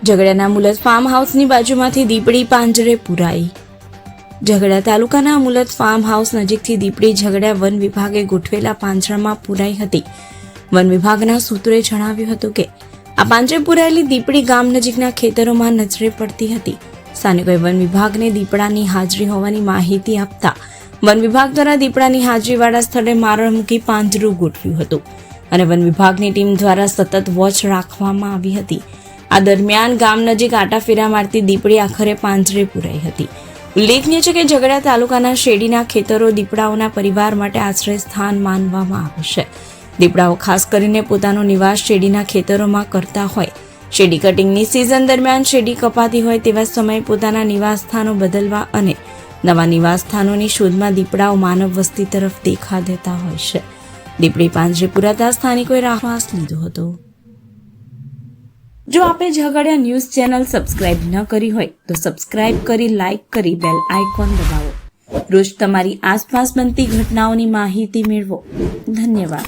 ઝઘડિયાના મુલત farm હાઉસની બાજુમાંથી દીપડી પાંજરે પુરાઈ. Jhagadia તાલુકાના મુલત farm house નજીકથી દીપડી Jhagadia one વિભાગે ગોઠવેલા પાંજરામાં પુરાઈ હતી. વન વિભાગના સૂત્રોએ જણાવ્યું હતું કે આ પાંજરે પુરાયેલી દીપડી ગામ નજીકના ખેતરોમાં નજરે પડતી હતી. સ્થાનિકોએ વન વિભાગને દીપડાની હાજરી હોવાની માહિતી આપતા વન વિભાગ દ્વારા દીપડાની હાજરીવાળા સ્થળે મારણ મૂકી પાંજરું ગોઠવ્યું હતું અને વન વિભાગની ટીમ દ્વારા સતત વોચ રાખવામાં આવી હતી. આ દરમિયાન ગામ નજીક આટાફેરા મારતી દીપડી આખરે પાંજરે પુરાઈ હતી. ઉલ્લેખનીય છે કે ઝઘડિયા તાલુકાના શેરડીના ખેતરો દીપડાઓના પરિવાર માટે આશ્રય સ્થાન માનવામાં આવે છે. દીપડાઓ ખાસ કરીને પોતાનો નિવાસ શેરડીના ખેતરોમાં કરતા હોય. શેરડી કટિંગની સિઝન દરમિયાન શેરડી કપાતી હોય તેવા સમયે પોતાના નિવાસ સ્થાનો બદલવા અને નવા નિવાસ સ્થાનોની શોધમાં દીપડાઓ માનવ વસ્તી તરફ દેખા દેતા હોય છે. દીપડી પાંજરે પુરાતા સ્થાનિકોએ રાહવાસ લીધો હતો. જો આપે ઝઘડિયા ન્યૂઝ ચેનલ સબસ્ક્રાઇબ ન કરી હોય તો સબસ્ક્રાઇબ કરી, લાઇક કરી, બેલ આઇકોન દબાવો. રોજ તમારી આસપાસ બનતી ઘટનાઓની માહિતી મેળવો. ધન્યવાદ.